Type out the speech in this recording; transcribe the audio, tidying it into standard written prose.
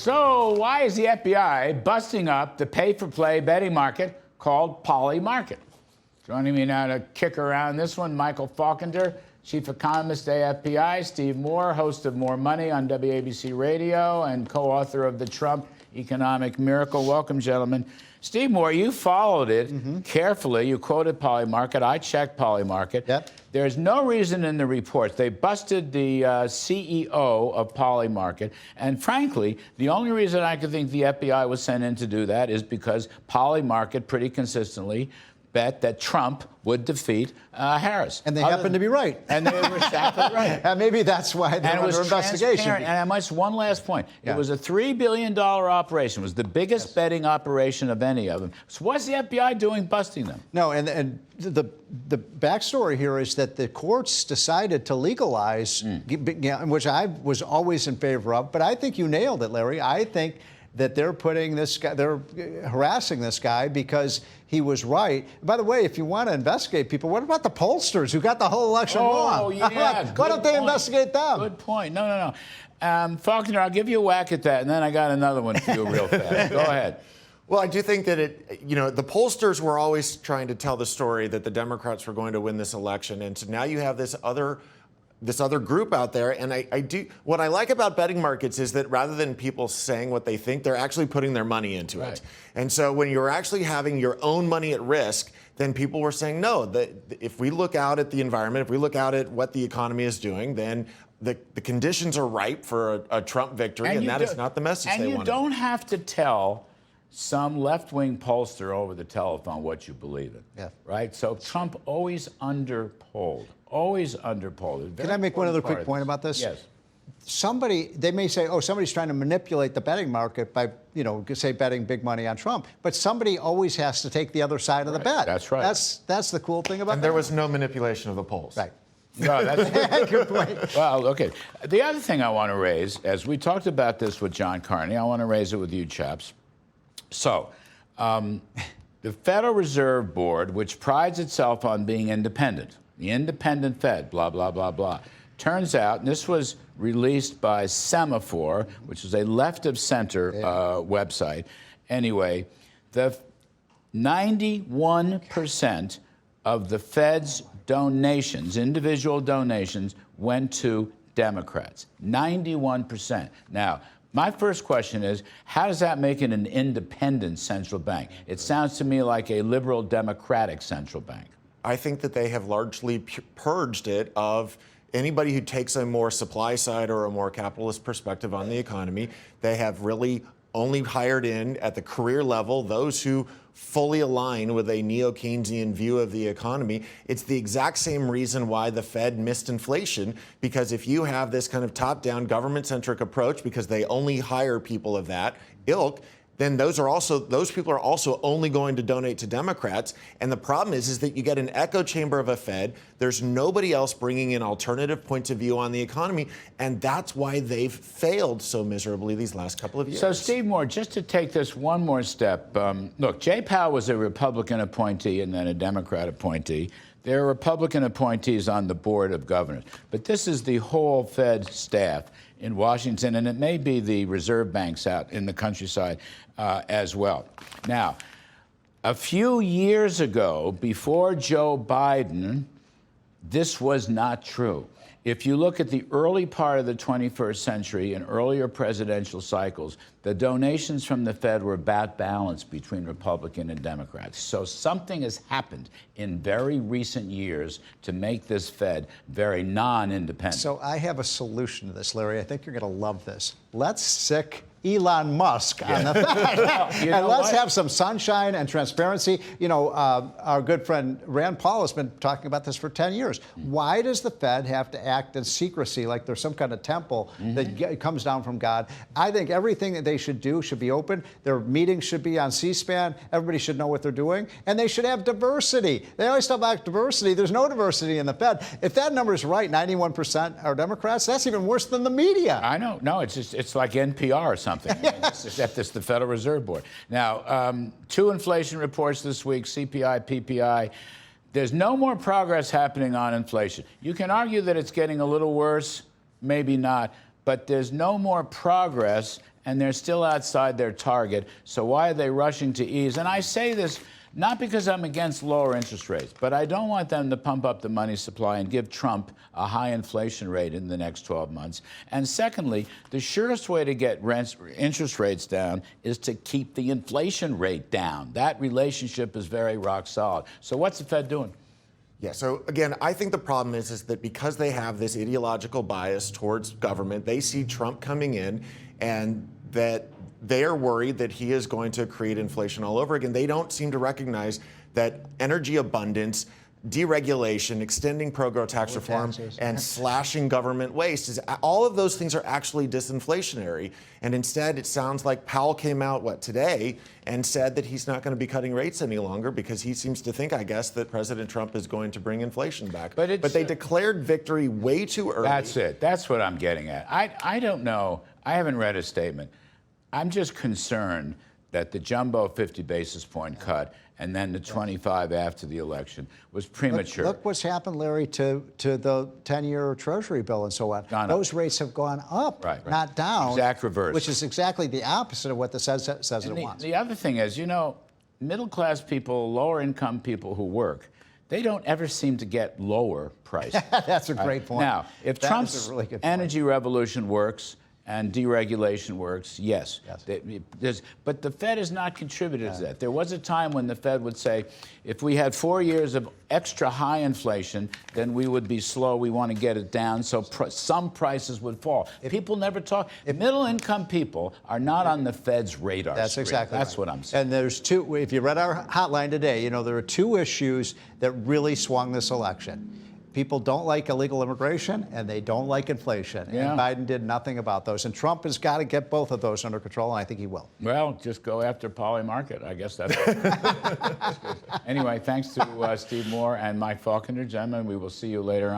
So why is the FBI busting up the pay-for-play betting market called Polymarket? Joining me now to kick around this one, Michael Faulkender, Chief Economist, AFPI, Steve Moore, host of More Money on WABC Radio and co-author of The Trump Economic Miracle. Welcome, gentlemen. Steve Moore, you followed it carefully. You quoted Polymarket. I checked Polymarket. Yep. There's no reason in the report. They busted the CEO of Polymarket. And frankly, the only reason I could think the FBI was sent in to do that is because Polymarket pretty consistently bet that Trump would defeat Harris. And they happened to be right. And they were exactly right. And maybe that's why they're under investigation. And I must, one last point. Yeah. It was a $3 billion operation. It was the biggest betting operation of any of them. So what's the FBI doing busting them? No, and the backstory here is that the courts decided to legalize, which I was always in favor of, but I think you nailed it, Larry. I think that they're putting this guy, they're harassing this guy because he was right. By the way, if you want to investigate people, what about the pollsters who got the whole election wrong? Oh, yeah. Why don't they investigate them? Good point. No. Faulkender, I'll give you a whack at that, and then I got another one for you real fast. Go ahead. Well, I do think that the pollsters were always trying to tell the story that the Democrats were going to win this election. And so now you have this other group out there. And what I like about betting markets is that rather than people saying what they think, they're actually putting their money into it. And so when you're actually having your own money at risk, then people were saying, no, that if we look out at the environment, if we look out at what the economy is doing, then the conditions are ripe for a Trump victory. And that is not the message they want. And you don't have to tell some left-wing pollster over the telephone what you believe in, right? So Trump always underpolled. Always underpolled. Can I make one other quick point about this? Yes. They may say, oh, somebody's trying to manipulate the betting market by, say betting big money on Trump. But somebody always has to take the other side of the bet. That's right. That's the cool thing about that. And there was no manipulation of the polls. Right. No, that's good point. Well, okay. The other thing I want to raise, as we talked about this with John Carney, I want to raise it with you chaps. So, the Federal Reserve Board, which prides itself on being independent, the independent Fed, blah, blah, blah, blah. Turns out, and this was released by Semaphore, which is a left-of-center website. Anyway, the 91% of the Fed's donations, individual donations, went to Democrats. 91%. Now, my first question is, how does that make it an independent central bank? It sounds to me like a liberal democratic central bank. I think that they have largely purged it of anybody who takes a more supply side or a more capitalist perspective on the economy. They have really only hired in at the career level those who fully align with a neo-Keynesian view of the economy. It's the exact same reason why the Fed missed inflation, because if you have this kind of top-down government-centric approach, because they only hire people of that ilk, then those people are also only going to donate to Democrats. And the problem is that you get an echo chamber of a Fed. There's nobody else bringing in alternative points of view on the economy. And that's why they've failed so miserably these last couple of years. So, Steve Moore, just to take this one more step, look, Jay Powell was a Republican appointee and then a Democrat appointee. There are Republican appointees on the Board of Governors. But this is the whole Fed staff in Washington, and it may be the reserve banks out in the countryside as well. Now, a few years ago, before Joe Biden, this was not true. If you look at the early part of the 21st century and earlier presidential cycles, the donations from the Fed were about balanced between Republican and Democrats. So something has happened in very recent years to make this Fed very non-independent. So I have a solution to this, Larry. I think you're going to love this. Let's sick Elon Musk on the Fed. And let's have some sunshine and transparency. Our good friend Rand Paul has been talking about this for 10 years. Why does the Fed have to act in secrecy like there's some kind of temple that comes down from God? I think everything that they should do should be open. Their meetings should be on C-SPAN. Everybody should know what they're doing. And they should have diversity. They always talk about diversity. There's no diversity in the Fed. If that number is right, 91% are Democrats, that's even worse than the media. I know. No, it's like NPR or something. Except it's the Federal Reserve Board. Now, 2 inflation reports this week, CPI, PPI. There's no more progress happening on inflation. You can argue that it's getting a little worse, maybe not, but there's no more progress. and they're still outside their target. So why are they rushing to ease? And I say this not because I'm against lower interest rates, but I don't want them to pump up the money supply and give Trump a high inflation rate in the next 12 months. And secondly, the surest way to get interest rates down is to keep the inflation rate down. That relationship is very rock solid. So what's the Fed doing? Yeah, so again, I think the problem is that because they have this ideological bias towards government, they see Trump coming in and that they are worried that he is going to create inflation all over again. They don't seem to recognize that energy abundance, deregulation, extending pro-growth tax reform, and slashing government waste, all of those things are actually disinflationary. And instead, it sounds like Powell came out, today, and said that he's not going to be cutting rates any longer because he seems to think, I guess, that President Trump is going to bring inflation back. But they declared victory way too early. That's it. That's what I'm getting at. I don't know. I haven't read a statement. I'm just concerned that the jumbo 50 basis point cut and then the 25 after the election was premature. Look what's happened, Larry, to the 10-year Treasury bill and so on. Those rates have gone up, not down. Exact reverse. Which is exactly the opposite of what the Fed says it wants. The other thing is, middle-class people, lower-income people who work, they don't ever seem to get lower prices. That's a great point. Now, if Trump's energy revolution works, and deregulation works, yes. But the Fed has not contributed to that. There was a time when the Fed would say, if we had 4 years of extra high inflation, then we would be slow. We want to get it down, so some prices would fall. People never talk. Middle-income people are not on the Fed's radar. That's exactly That's what I'm saying. And there's two, if you read our hotline today, there are two issues that really swung this election. People don't like illegal immigration, and they don't like inflation. And Biden did nothing about those. And Trump has got to get both of those under control, and I think he will. Well, just go after Polymarket. I guess that's it. Anyway, thanks to Steve Moore and Mike Faulkender. Gentlemen, we will see you later on.